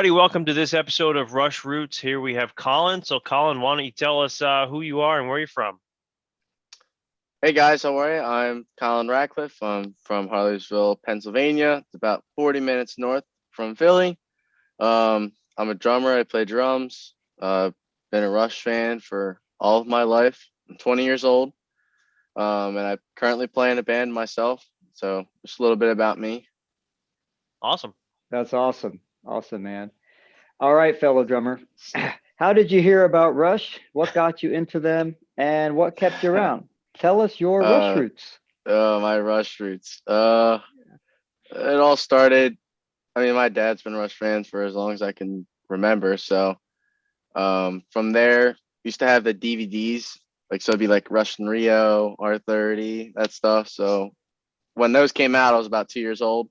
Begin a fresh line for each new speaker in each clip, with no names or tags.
everybody. Welcome to this episode of Rush Roots. Here we have Collin. So, Collin, why don't you tell us who you are and where you're from?
Hey guys, how are you? I'm Collin Radcliff. I'm from Harleysville, Pennsylvania. It's about 40 minutes north from Philly. I'm a drummer. I play drums. Been a Rush fan for all of my life. I'm 20 years old, and I currently play in a band myself. So just a little bit about me.
Awesome.
That's awesome. Awesome, man. All right, fellow drummer. How did you hear about Rush? What got you into them? And what kept you around? Tell us your Rush
uh,
roots.
my Rush roots. It all started. I mean, my dad's been Rush fans for as long as I can remember. So from there, used to have the DVDs, like so it'd be like Rush and Rio, R30, that stuff. So when those came out, I was about 2 years old,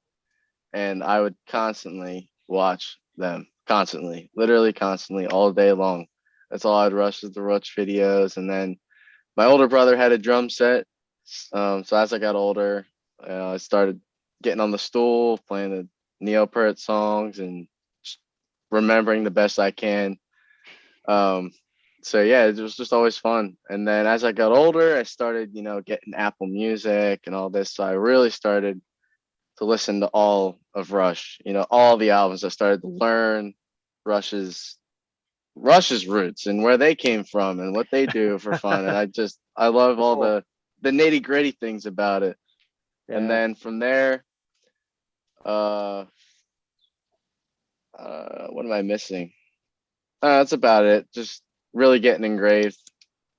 and I would constantly watch them, constantly, literally constantly, all day long. That's all I'd rush is the Rush videos, and then my older brother had a drum set. So as I got older, I started getting on the stool, playing the Neopert songs, and just remembering the best I can. Um, so yeah, it was just always fun. And then as I got older, I started, getting Apple Music and all this. So I really started to listen to all of Rush, all the albums. I started to learn Rush's Rush's roots and where they came from and what they do for fun. And I love all
Cool.
the nitty gritty things about it. And
Yeah.
then from there, uh, what am I missing? That's about it. Just really getting engraved.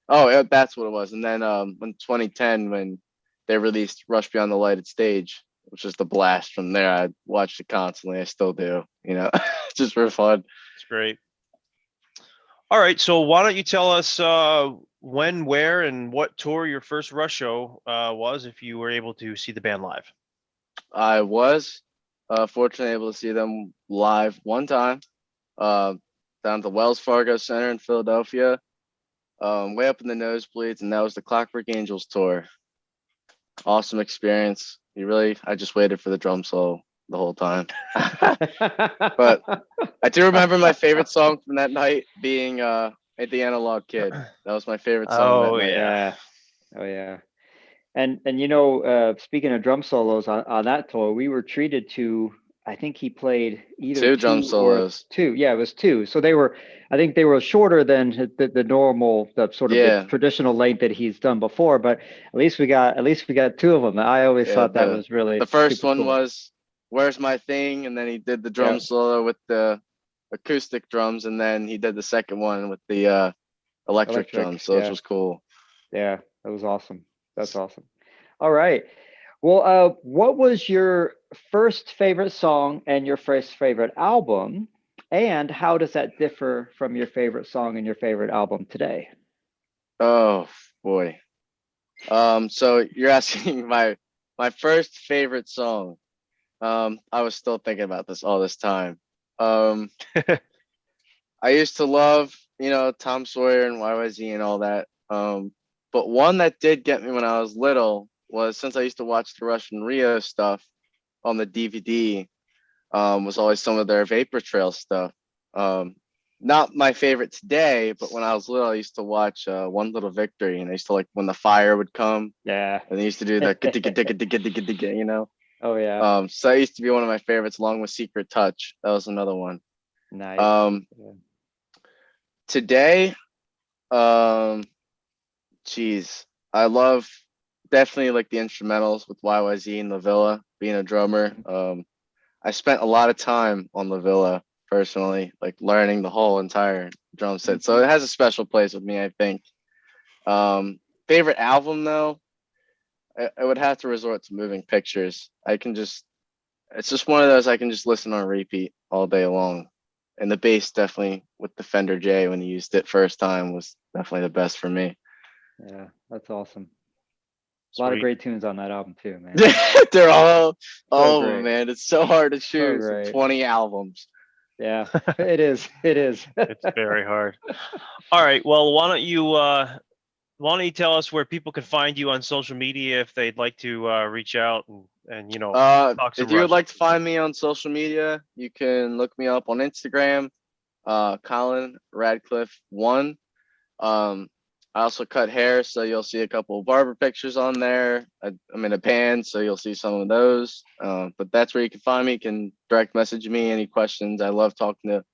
Oh, yeah, that's what it was. And then in 2010, when they released Rush Beyond the Lighted Stage, which was the blast from there, I watched it constantly. I still do, just for fun.
It's great. All right. So, why don't you tell us when, where, and what tour your first Rush show was, if you were able to see the band live?
I was fortunately able to see them live one time uh, down at the Wells Fargo Center in Philadelphia, way up in the nosebleeds, and that was the Clockwork Angels tour. Awesome experience. I just waited for the drum solo the whole time. But I do remember my favorite song from that night being "Ain't the Analog Kid." That was my favorite song that
Oh,
night.
yeah.
Yeah. Oh yeah. And speaking of drum solos on that tour, we were treated to, I think he played either
Two drum
two or
solos.
two. Yeah, it was two. So I think they were shorter than the normal, the sort of the
Yeah,
traditional length that he's done before, but at least we got two of them. I always
yeah.
thought that
The
was really
the first
super
one
cool.
was "Where's My Thing," and then he did the
Yeah.
drum solo with the acoustic drums, and then he did the second one with the electric drums.
Electric.
So which
Yeah.
was cool.
Yeah. That was awesome. That's awesome. All right. Well, what was your first favorite song and your first favorite album? And how does that differ from your favorite song and your favorite album today?
Oh boy. So you're asking my first favorite song. I was still thinking about this all this time. Um, I used to love, Tom Sawyer and YYZ and all that. But one that did get me when I was little was, since I used to watch the Russian Rio stuff on the DVD, was always some of their Vapor Trail stuff. Um, Not my favorite today, but when I was little, I used to watch One Little Victory, and I used to like when the fire would come,
Yeah.
and they used to do the
Oh yeah.
So that used to be one of my favorites, along with Secret Touch. That was another one.
Nice.
Um,
Yeah.
Today, um, geez, I love definitely like the instrumentals with YYZ and La Villa being a drummer. I spent a lot of time on La Villa personally, like learning the whole entire drum set. So
Mhm.
it has a special place with me, I think. Favorite album though, I would have to resort to Moving Pictures. It's just one of those I can just listen on repeat all day long. And the bass definitely with the Fender J when he used it first time was definitely the best for me.
Yeah, that's awesome. A lot of
Sweet.
great tunes on that album too, man.
They're all
So
of them,
great.
man. It's so hard to
So
choose with
great.
20 albums.
Yeah, it is. It is.
It's very hard. All right. Well, why don't you tell us where people can find you on social media if they'd like to reach out and talk some
If you would
Russian.
like to find me on social media, you can look me up on Instagram, Collin Radcliff 1. I also cut hair, so you'll see a couple of barber pictures on there. I'm in a pan, so you'll see some of those. But that's where you can find me. You can direct message me any questions. I love talking to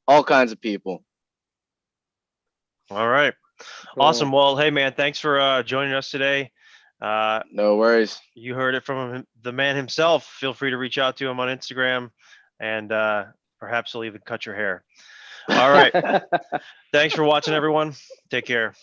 all kinds of people.
All right. Awesome. Well, hey man, thanks for joining us today.
No worries.
You heard it from the man himself. Feel free to reach out to him on Instagram, and perhaps he'll even cut your hair. All right. Thanks for watching, everyone. Take care.